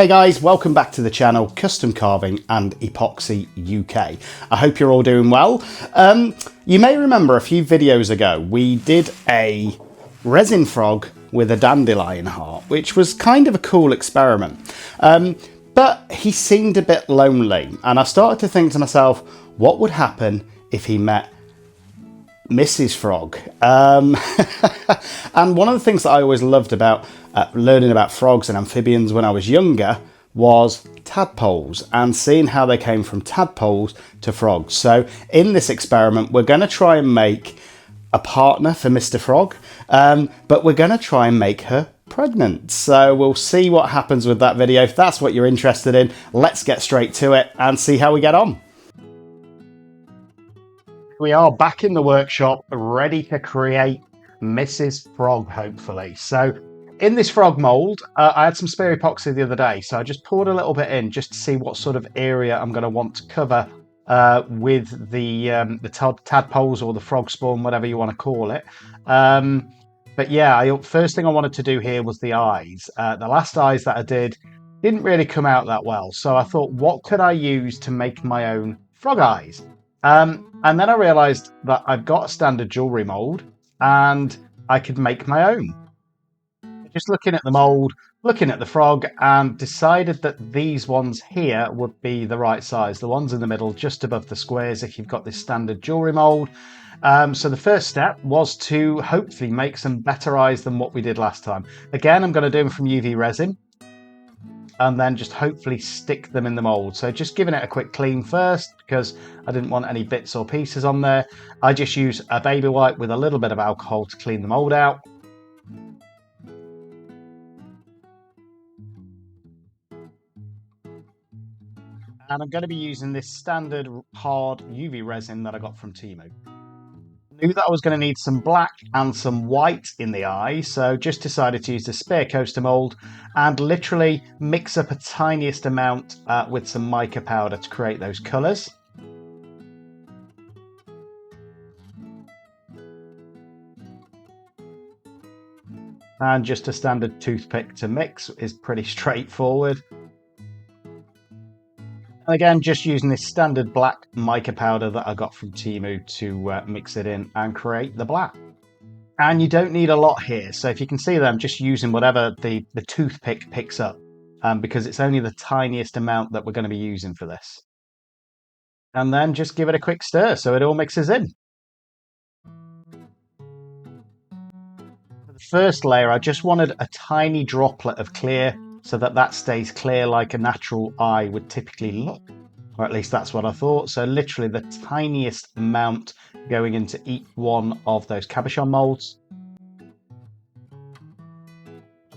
Hey guys, welcome back to the channel Custom Carving and Epoxy UK. I hope you're all doing well. You may remember a few videos ago we did a resin frog with a dandelion heart, which was kind of a cool experiment. But he seemed a bit lonely, and I started to think to myself, what would happen if he met Mrs. Frog? And one of the things that I always loved about learning about frogs and amphibians when I was younger was tadpoles and seeing how they came from tadpoles to frogs. So in this experiment, we're going to try and make a partner for Mr. Frog, but we're going to try and make her pregnant. So we'll see what happens with that video. If that's what you're interested in, let's get straight to it and see how we get on. We are back in the workshop, ready to create Mrs. Frog, hopefully. So in this frog mold, I had some spare epoxy the other day, so I just poured a little bit in just to see what sort of area I'm going to want to cover with the tadpoles or the frog spawn, whatever you want to call it. But yeah, first thing I wanted to do here was the eyes. The last eyes that I did didn't really come out that well, so I thought, what could I use to make my own frog eyes? And then I realised that I've got a standard jewellery mould and I could make my own. Just looking at the mould, looking at the frog, and decided that these ones here would be the right size. The ones in the middle, just above the squares, if you've got this standard jewellery mould. So the first step was to hopefully make some better eyes than what we did last time. Again, I'm going to do them from UV resin, and then just hopefully stick them in the mould. So just giving it a quick clean first, because I didn't want any bits or pieces on there. I just use a baby wipe with a little bit of alcohol to clean the mould out. And I'm going to be using this standard hard UV resin that I got from Temu. I knew that I was going to need some black and some white in the eye, so just decided to use the spare coaster mould and literally mix up a tiniest amount with some mica powder to create those colours. And just a standard toothpick to mix is pretty straightforward. Again, just using this standard black mica powder that I got from Temu to mix it in and create the black. And you don't need a lot here, so if you can see that I'm just using whatever the toothpick picks up, because it's only the tiniest amount that we're going to be using for this. And then just give it a quick stir so it all mixes in. For the first layer, I just wanted a tiny droplet of clear so that stays clear like a natural eye would typically look. Or at least that's what I thought. So literally the tiniest amount going into each one of those cabochon molds.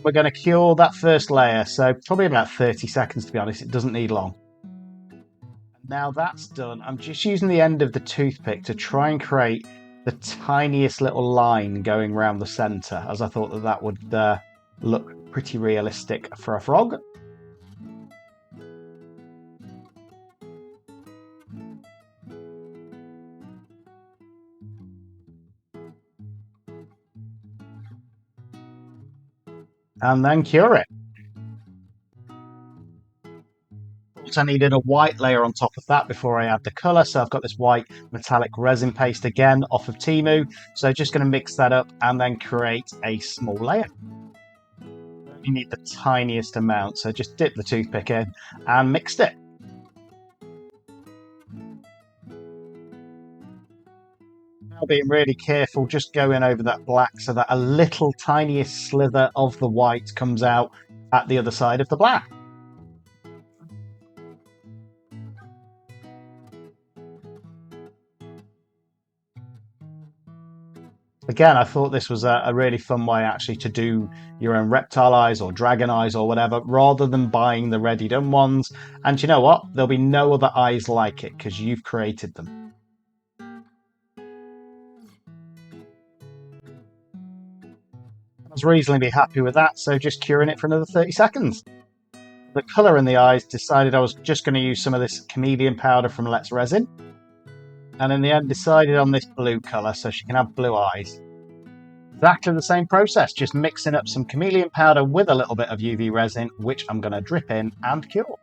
We're going to cure that first layer, so probably about 30 seconds to be honest, it doesn't need long. Now that's done, I'm just using the end of the toothpick to try and create the tiniest little line going around the centre, as I thought that would look pretty realistic for a frog. And then cure it. I needed a white layer on top of that before I add the colour, so I've got this white metallic resin paste again off of Temu. So just going to mix that up and then create a small layer. You need the tiniest amount, so just dip the toothpick in and mixed it. Now being really careful, just going over that black so that a little tiniest slither of the white comes out at the other side of the black. Again, I thought this was a really fun way actually to do your own reptile eyes or dragon eyes or whatever, rather than buying the ready done ones. And you know what? There'll be no other eyes like it because you've created them. I was reasonably happy with that, so just curing it for another 30 seconds. The colour in the eyes, decided I was just going to use some of this chameleon powder from Let's Resin. And in the end decided on this blue colour so she can have blue eyes. exactly the same process, just mixing up some chameleon powder with a little bit of UV resin, which I'm going to drip in and cure.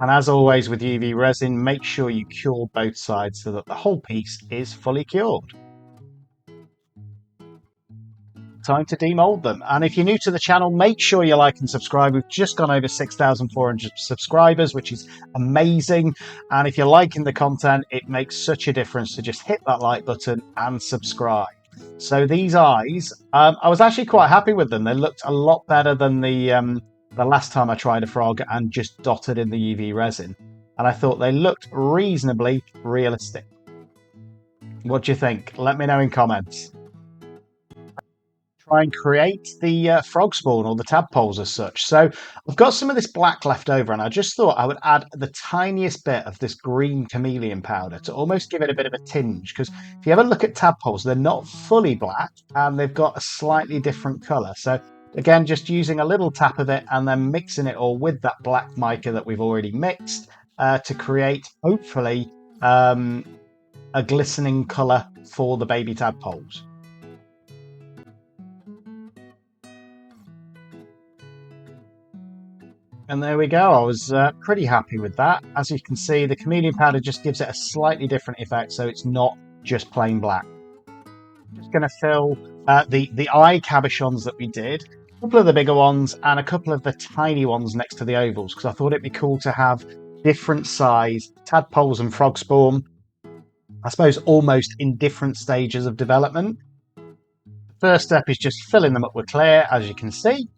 And as always with UV resin, make sure you cure both sides so that the whole piece is fully cured. Time to demold them. And if you're new to the channel, make sure you like and subscribe. We've just gone over 6,400 subscribers, which is amazing. And if you're liking the content, it makes such a difference to just hit that like button and subscribe. So these eyes, I was actually quite happy with them. They looked a lot better than the last time I tried a frog and just dotted in the UV resin. And I thought they looked reasonably realistic. What do you think? Let me know in comments. Try and create the frog spawn or the tadpoles as such. So I've got some of this black left over and I just thought I would add the tiniest bit of this green chameleon powder to almost give it a bit of a tinge, because if you ever look at tadpoles, they're not fully black and they've got a slightly different colour. So again, just using a little tap of it and then mixing it all with that black mica that we've already mixed to create, hopefully, a glistening colour for the baby tadpoles. And there we go. I was pretty happy with that. As you can see, the chameleon powder just gives it a slightly different effect, so it's not just plain black. Just going to fill the eye cabochons that we did, a couple of the bigger ones and a couple of the tiny ones next to the ovals, because I thought it'd be cool to have different size tadpoles and frog spawn, I suppose almost in different stages of development. The first step is just filling them up with clear, as you can see.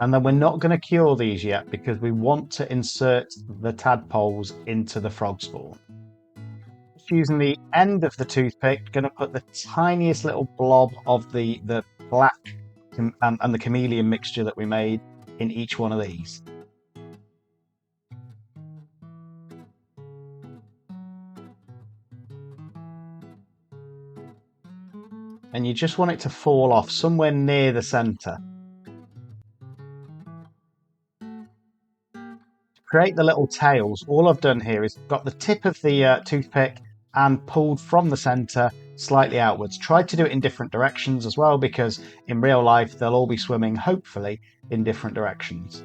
And then we're not going to cure these yet because we want to insert the tadpoles into the frog spawn. Just using the end of the toothpick, going to put the tiniest little blob of the black and the chameleon mixture that we made in each one of these. And you just want it to fall off somewhere near the center. Create the little tails, all I've done here is got the tip of the toothpick and pulled from the center slightly outwards. Tried to do it in different directions as well, because in real life they'll all be swimming, hopefully, in different directions.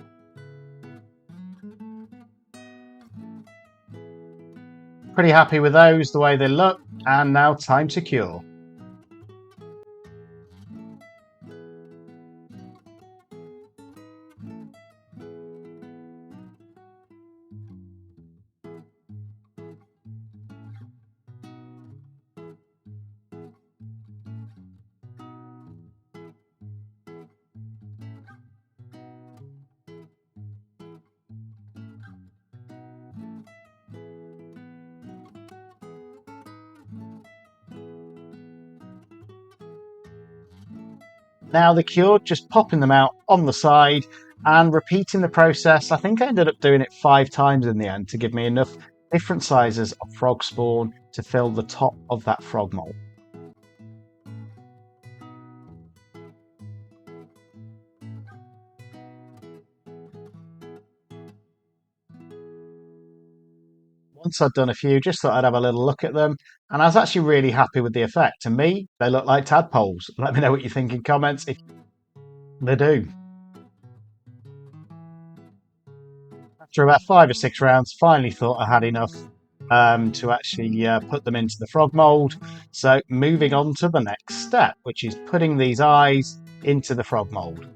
Pretty happy with those, the way they look, and now time to cure. Now the cured, just popping them out on the side and repeating the process. I think I ended up doing it 5 times in the end to give me enough different sizes of frog spawn to fill the top of that frog mold. Once I'd done a few, just thought I'd have a little look at them, and I was actually really happy with the effect. To me, they look like tadpoles. Let me know what you think in comments if they do. After about 5 or 6 rounds, finally thought I had enough to actually put them into the frog mold. So moving on to the next step, which is putting these eyes into the frog mold.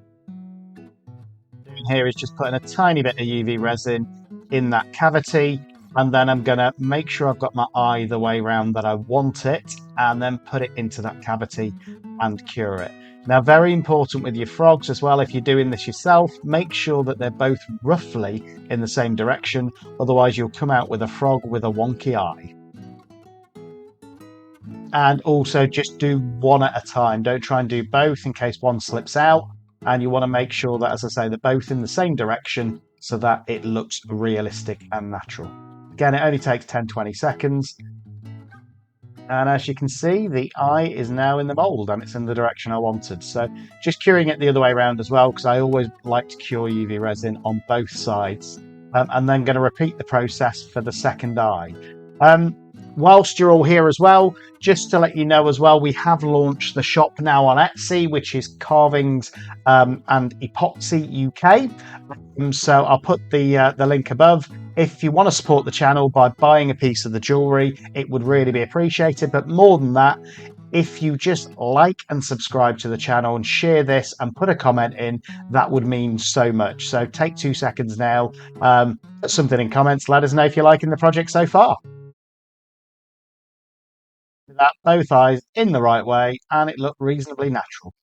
Doing here is just putting a tiny bit of UV resin in that cavity, and then I'm going to make sure I've got my eye the way around that I want it, and then put it into that cavity and cure it. Now, very important with your frogs as well, if you're doing this yourself, make sure that they're both roughly in the same direction, otherwise you'll come out with a frog with a wonky eye. And also just do one at a time. Don't try and do both in case one slips out. And you want to make sure that, as I say, they're both in the same direction so that it looks realistic and natural. Again, it only takes 10-20 seconds. And as you can see, the eye is now in the mold and it's in the direction I wanted. So just curing it the other way around as well, because I always like to cure UV resin on both sides. And then going to repeat the process for the second eye. Whilst you're all here as well, just to let you know as well, we have launched the shop now on Etsy, which is Carvings and Epoxy UK. So I'll put the link above. If you want to support the channel by buying a piece of the jewellery, it would really be appreciated. But more than that, if you just like and subscribe to the channel and share this and put a comment in, that would mean so much. So take 2 seconds now, put something in comments, let us know if you're liking the project so far. That both eyes in the right way and it looked reasonably natural.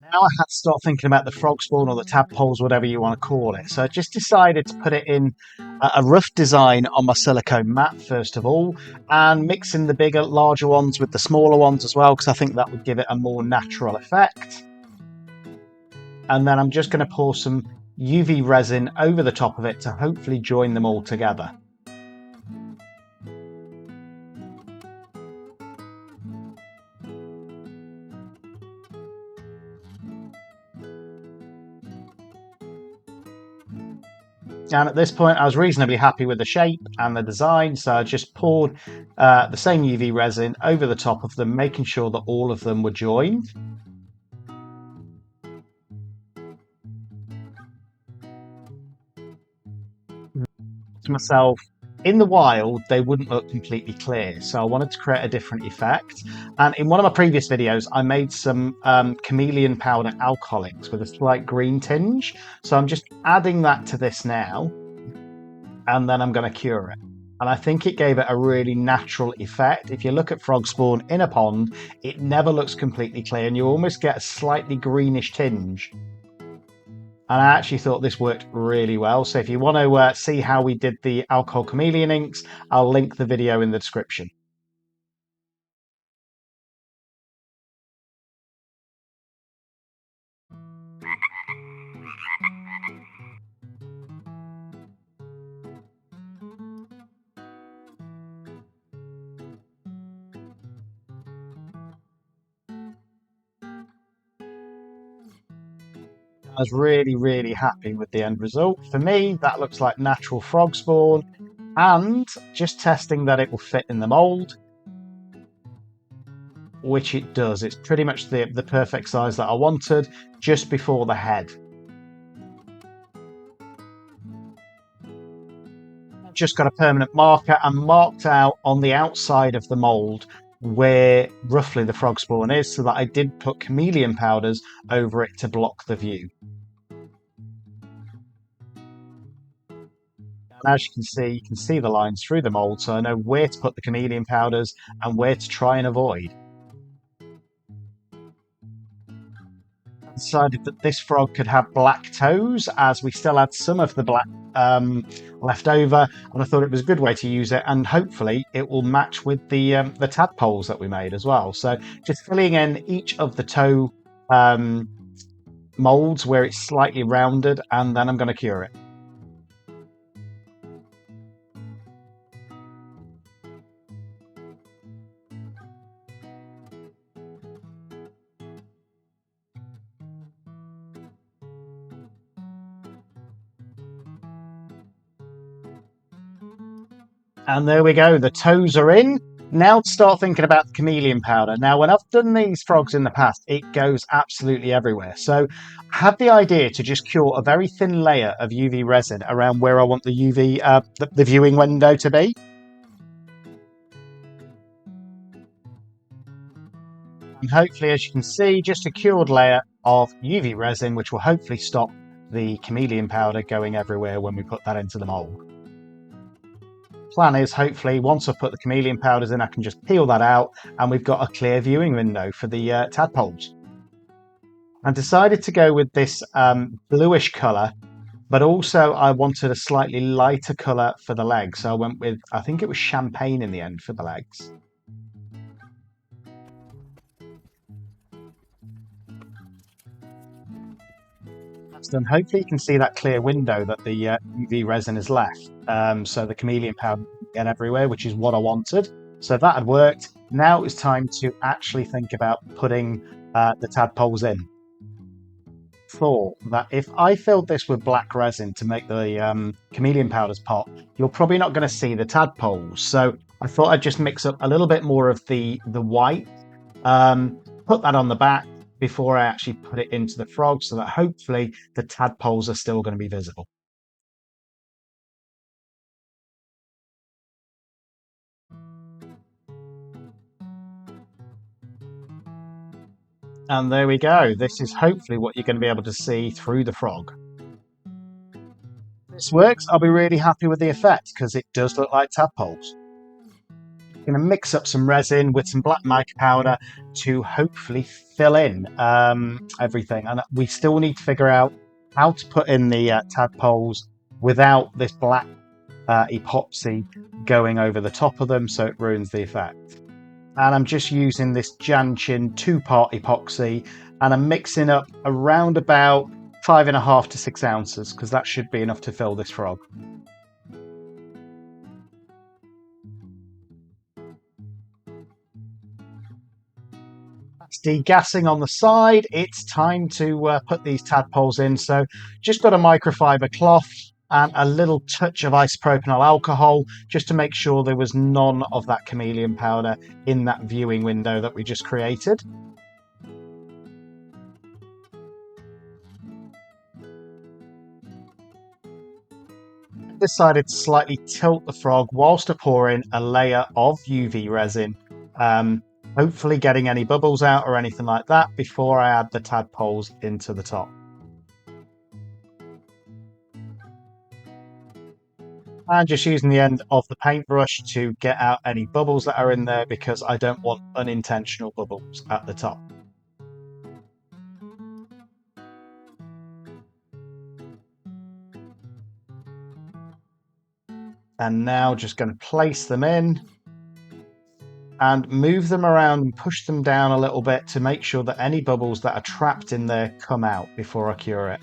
Now I had to start thinking about the frog spawn or the tadpoles, whatever you want to call it. So I just decided to put it in a rough design on my silicone mat first of all, and mixing the bigger, larger ones with the smaller ones as well, because I think that would give it a more natural effect. And then I'm just going to pour some UV resin over the top of it to hopefully join them all together. And at this point, I was reasonably happy with the shape and the design, so I just poured the same UV resin over the top of them, making sure that all of them were joined. To myself, in the wild, they wouldn't look completely clear, so I wanted to create a different effect. And in one of my previous videos, I made some chameleon powder alcoholics with a slight green tinge. So I'm just adding that to this now, and then I'm going to cure it. And I think it gave it a really natural effect. If you look at frog spawn in a pond, it never looks completely clear, and you almost get a slightly greenish tinge. And I actually thought this worked really well. So if you want to see how we did the alcohol chameleon inks, I'll link the video in the description. I was really, really happy with the end result. For me, that looks like natural frog spawn, and just testing that it will fit in the mold, which it does. It's pretty much the perfect size that I wanted, just before the head. Just got a permanent marker and marked out on the outside of the mold where roughly the frog spawn is, so that I did put chameleon powders over it to block the view. And as you can see the lines through the mold, so I know where to put the chameleon powders and where to try and avoid. I decided that this frog could have black toes, as we still had some of the black left over, and I thought it was a good way to use it, and hopefully it will match with the tadpoles that we made as well. So just filling in each of the toe molds where it's slightly rounded, and then I'm going to cure it. And there we go, the toes are in. Now start thinking about the chameleon powder. Now, when I've done these frogs in the past, it goes absolutely everywhere. So I had the idea to just cure a very thin layer of UV resin around where I want the UV, the viewing window to be. And hopefully, as you can see, just a cured layer of UV resin, which will hopefully stop the chameleon powder going everywhere when we put that into the mold. Plan is, hopefully, once I've put the chameleon powders in, I can just peel that out and we've got a clear viewing window for the tadpoles. I decided to go with this bluish colour, but also I wanted a slightly lighter colour for the legs. So I went with, I think it was champagne in the end for the legs. done, hopefully you can see that clear window that the UV resin has left. So the chameleon powder didn't get everywhere, which is what I wanted. So that had worked. Now it's time to actually think about putting the tadpoles in. Thought that if I filled this with black resin to make the chameleon powders pop, you're probably not going to see the tadpoles. So I thought I'd just mix up a little bit more of the white, put that on the back before I actually put it into the frog, so that hopefully the tadpoles are still going to be visible. And there we go. This is hopefully what you're going to be able to see through the frog. If this works, I'll be really happy with the effect because it does look like tadpoles. I'm going to mix up some resin with some black mica powder to hopefully fill in everything. And we still need to figure out how to put in the tadpoles without this black epoxy going over the top of them so it ruins the effect. And I'm just using this Janchin 2-part epoxy, and I'm mixing up around about 5.5 to 6 ounces because that should be enough to fill this frog. That's degassing on the side. It's time to put these tadpoles in. So just got a microfiber cloth and a little touch of isopropyl alcohol just to make sure there was none of that chameleon powder in that viewing window that we just created. I decided to slightly tilt the frog whilst I pour in a layer of UV resin, hopefully getting any bubbles out or anything like that before I add the tadpoles into the top. And just using the end of the paintbrush to get out any bubbles that are in there because I don't want unintentional bubbles at the top. And now just going to place them in and move them around and push them down a little bit to make sure that any bubbles that are trapped in there come out before I cure it.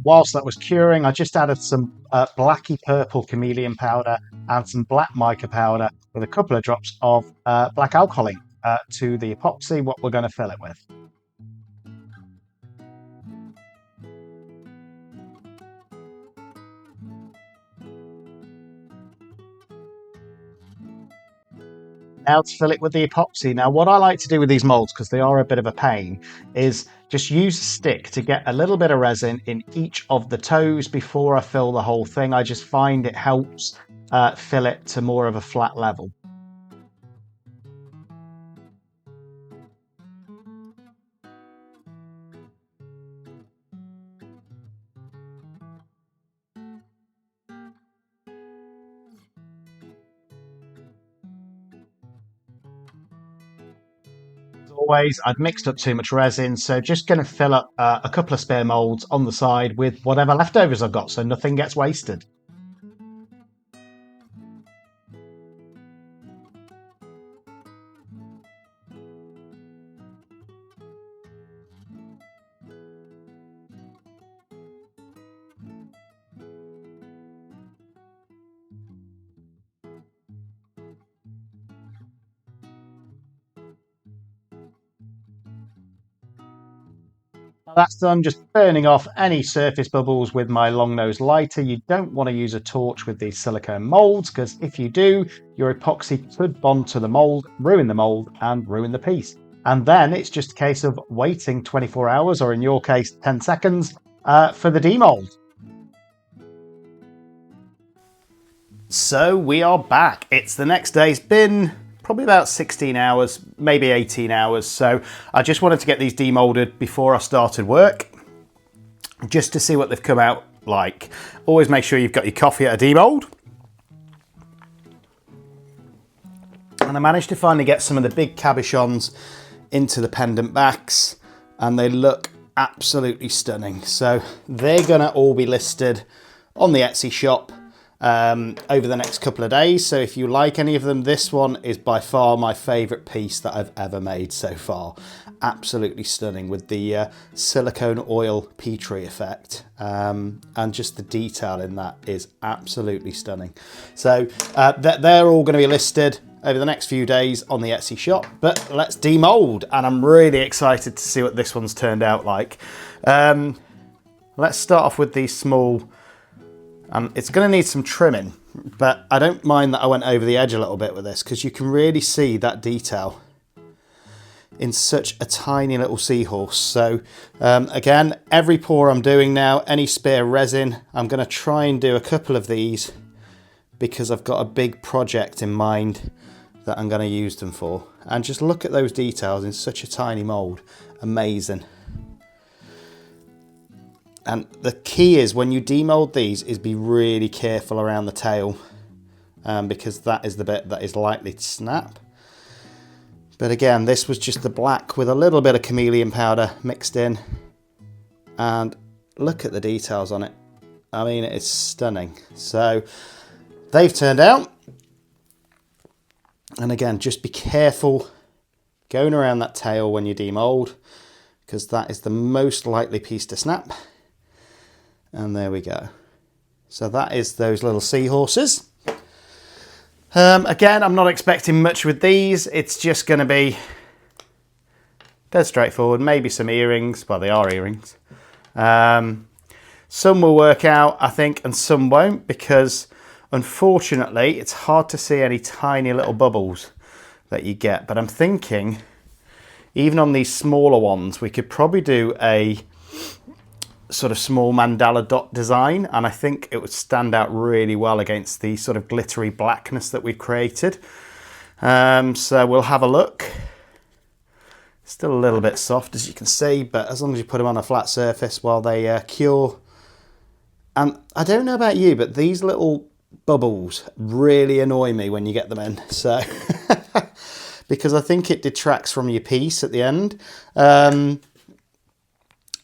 Whilst that was curing, I just added some blacky purple chameleon powder and some black mica powder with a couple of drops of black alcohol ink to the epoxy, what we're going to fill it with. Now to fill it with the epoxy. Now what I like to do with these molds, because they are a bit of a pain, is just use a stick to get a little bit of resin in each of the toes before I fill the whole thing. I just find it helps fill it to more of a flat level. Always, I'd mixed up too much resin, so just going to fill up a couple of spare molds on the side with whatever leftovers I've got so nothing gets wasted. That's done, just burning off any surface bubbles with my long nose lighter. You don't want to use a torch with these silicone molds because if you do, your epoxy could bond to the mold, ruin the mold and ruin the piece. And then it's just a case of waiting 24 hours, or in your case 10 seconds, for the demold. So we are back. It's the next day. It's been probably about 16 hours, maybe 18 hours. So I just wanted to get these demolded before I started work, just to see what they've come out like. Always make sure you've got your coffee at a demold. And I managed to finally get some of the big cabochons into the pendant backs, and they look absolutely stunning. So they're gonna all be listed on the Etsy shop over the next couple of days. So if you like any of them, this one is by far my favorite piece that I've ever made so far. Absolutely stunning with the silicone oil Petri effect, and just the detail in that is absolutely stunning. So they're all going to be listed over the next few days on the Etsy shop. But let's demold, and I'm really excited to see what this one's turned out like. Let's start off with these small. It's going to need some trimming, but I don't mind that I went over the edge a little bit with this, because you can really see that detail in such a tiny little seahorse. So again, every pour I'm doing now, any spare resin, I'm going to try and do a couple of these because I've got a big project in mind that I'm going to use them for. And just look at those details in such a tiny mould. Amazing. And the key is when you demold these is be really careful around the tail, because that is the bit that is likely to snap. But again, this was just the black with a little bit of chameleon powder mixed in. And look at the details on it. I mean, it's stunning. So they've turned out. And again, just be careful going around that tail when you demold, because that is the most likely piece to snap. And there we go. So that is those little seahorses. Again, I'm not expecting much with these. It's just going to be dead straightforward. Maybe some earrings. Well, they are earrings. Some will work out, I think, and some won't, because unfortunately it's hard to see any tiny little bubbles that you get. But I'm thinking, even on these smaller ones, we could probably do a sort of small mandala dot design, and I think it would stand out really well against the sort of glittery blackness that we've created. So we'll have a look. Still a little bit soft, as you can see, but as long as you put them on a flat surface while they cure. And I don't know about you, but these little bubbles really annoy me when you get them in. So because I think it detracts from your piece at the end.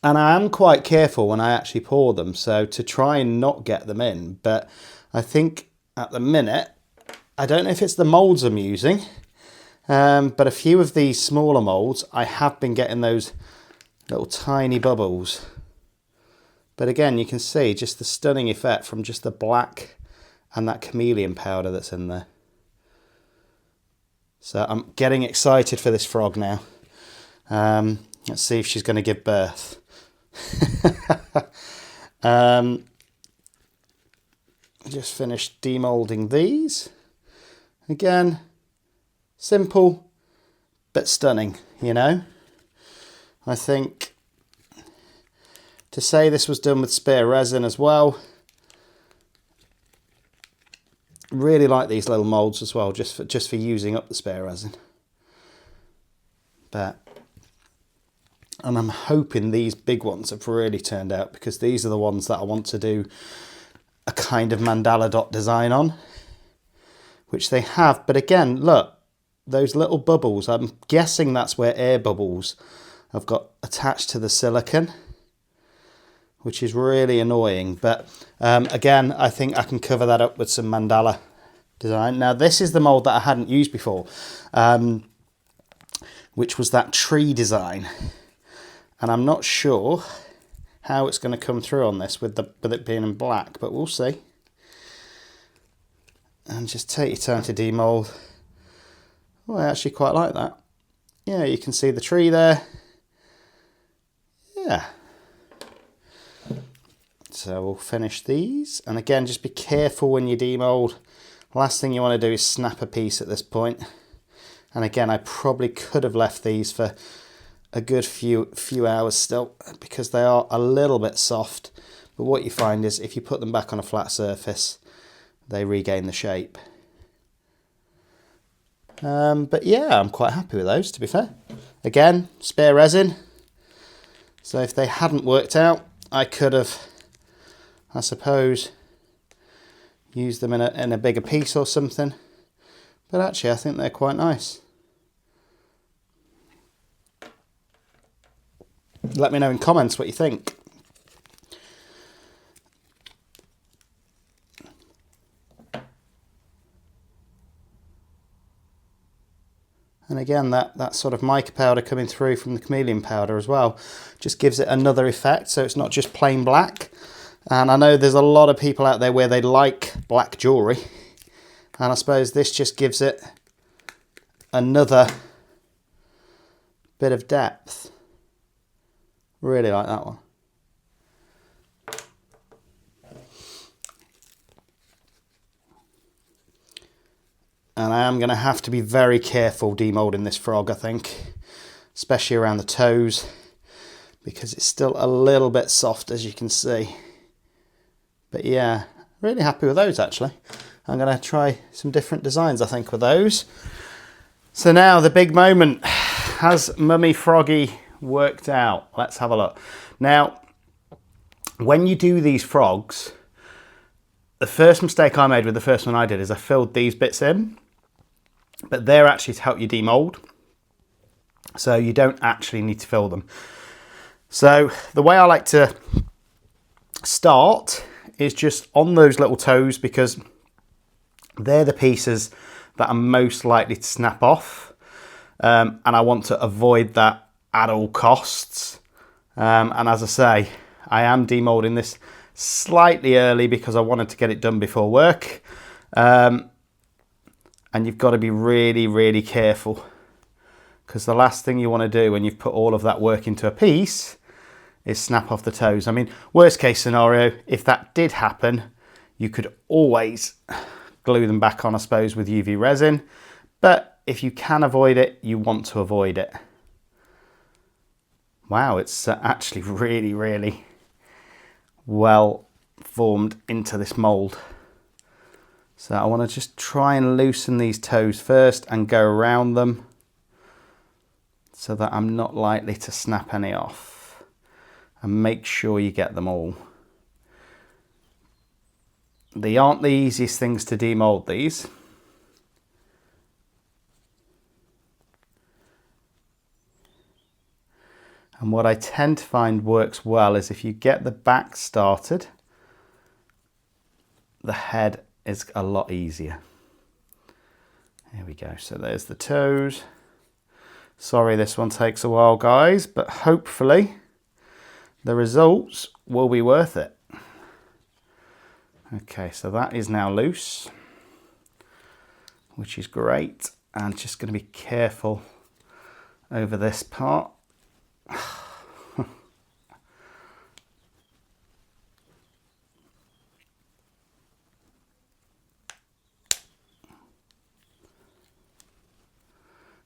And I am quite careful when I actually pour them, so to try and not get them in. But I think at the minute, I don't know if it's the moulds I'm using, but a few of these smaller moulds, I have been getting those little tiny bubbles. But again, you can see just the stunning effect from just the black and that chameleon powder that's in there. So I'm getting excited for this frog now. Let's see if she's going to give birth. Just finished demolding these. Again, simple but stunning, you know. I think to say this was done with spare resin as well. Really like these little molds as well, just for using up the spare resin. And I'm hoping these big ones have really turned out, because these are the ones that I want to do a kind of mandala dot design on, which they have. But again, look, those little bubbles, I'm guessing that's where air bubbles have got attached to the silicone, which is really annoying. But again, I think I can cover that up with some mandala design. Now, this is the mold that I hadn't used before, which was that tree design. And I'm not sure how it's going to come through on this with it being in black, but we'll see. And just take your time to demold. Oh, I actually quite like that. Yeah, you can see the tree there. Yeah. So we'll finish these. And again, just be careful when you demold. Last thing you want to do is snap a piece at this point. And again, I probably could have left these for a good few hours still, because they are a little bit soft. But what you find is if you put them back on a flat surface, they regain the shape. But yeah, I'm quite happy with those, to be fair. Again, spare resin. So if they hadn't worked out, I could have, I suppose, used them in a bigger piece or something. But actually I think they're quite nice. Let me know in comments what you think. And again, that sort of mica powder coming through from the chameleon powder as well just gives it another effect, so it's not just plain black. And I know there's a lot of people out there where they like black jewellery, and I suppose this just gives it another bit of depth. Really like that one. And I am going to have to be very careful demoulding this frog, I think, especially around the toes, because it's still a little bit soft, as you can see. But yeah, really happy with those actually. I'm going to try some different designs, I think, with those. So now the big moment. Has Mummy Froggy worked out? Let's have a look. Now, when you do these frogs, the first mistake I made with the first one I did is I filled these bits in, but they're actually to help you demold. So you don't actually need to fill them. So the way I like to start is just on those little toes, because they're the pieces that are most likely to snap off. And I want to avoid that at all costs. And as I say, I am demolding this slightly early because I wanted to get it done before work. And you've got to be really, really careful, because the last thing you want to do when you've put all of that work into a piece is snap off the toes. I mean, worst case scenario, if that did happen, you could always glue them back on, I suppose, with UV resin. But if you can avoid it, you want to avoid it. Wow, it's actually really, really well formed into this mould. So I want to just try and loosen these toes first and go around them so that I'm not likely to snap any off. And make sure you get them all. They aren't the easiest things to demold, these. And what I tend to find works well is if you get the back started, the head is a lot easier. There we go. So there's the toes. Sorry this one takes a while, guys, but hopefully the results will be worth it. Okay, so that is now loose, which is great. And just going to be careful over this part.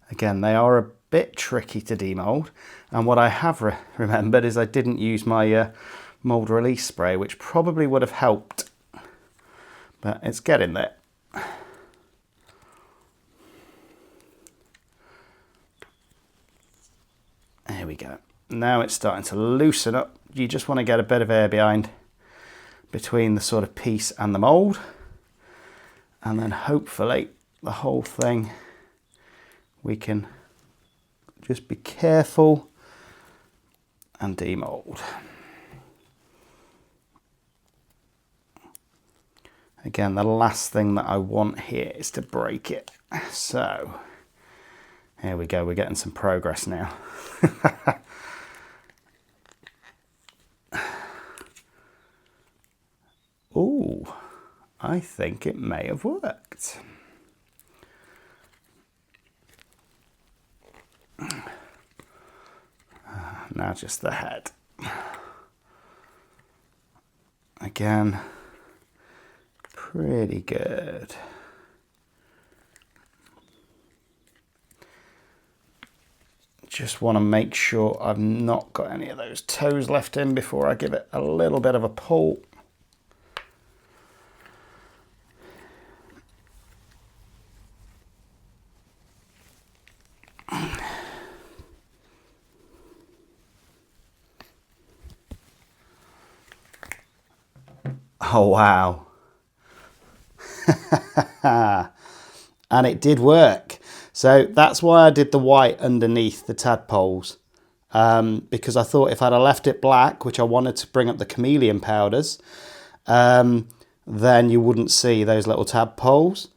Again, they are a bit tricky to demold, and what I have remembered is I didn't use my mold release spray, which probably would have helped, but it's getting there. There we go. Now it's starting to loosen up. You just want to get a bit of air between the sort of piece and the mold, and then hopefully the whole thing, we can just be careful and demold. Again, the last thing that I want here is to break it. So here we go, we're getting some progress now. Ooh, I think it may have worked. Now just the head. Again, pretty good. Just want to make sure I've not got any of those toes left in before I give it a little bit of a pull. Oh, wow. and it did work. So that's why I did the white underneath the tadpoles, because I thought if I'd have left it black, which I wanted to bring up the chameleon powders, then you wouldn't see those little tadpoles.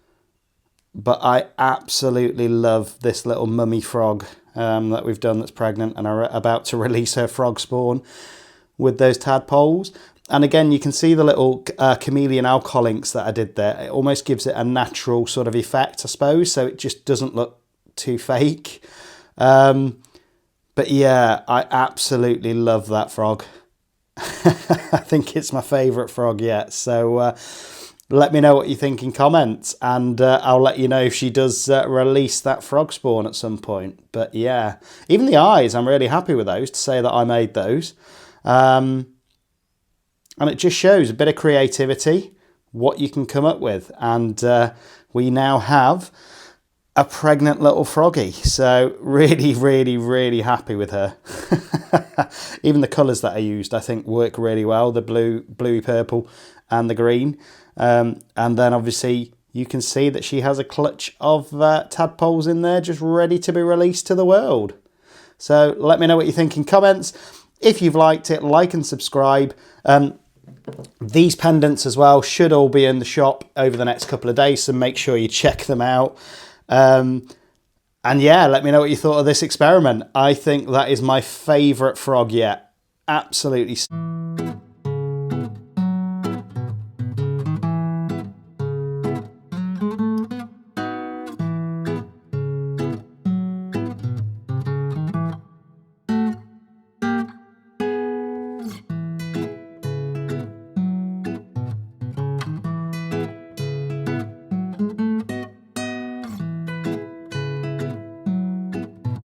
But I absolutely love this little mummy frog that we've done that's pregnant and are about to release her frog spawn with those tadpoles. And again, you can see the little chameleon alcohol inks that I did there. It almost gives it a natural sort of effect, I suppose, so it just doesn't look too fake. But yeah, I absolutely love that frog. I think it's my favourite frog yet. So let me know what you think in comments, and I'll let you know if she does release that frog spawn at some point. But yeah, even the eyes, I'm really happy with those, to say that I made those. And it just shows a bit of creativity, what you can come up with. And we now have a pregnant little froggy. So really, really, really happy with her. Even the colours that I used, I think, work really well. The blue, bluey purple and the green. And then obviously you can see that she has a clutch of tadpoles in there just ready to be released to the world. So let me know what you think in comments. If you've liked it, like and subscribe. These pendants as well should all be in the shop over the next couple of days, so make sure you check them out. And yeah, let me know what you thought of this experiment. I think that is my favourite frog yet. Absolutely.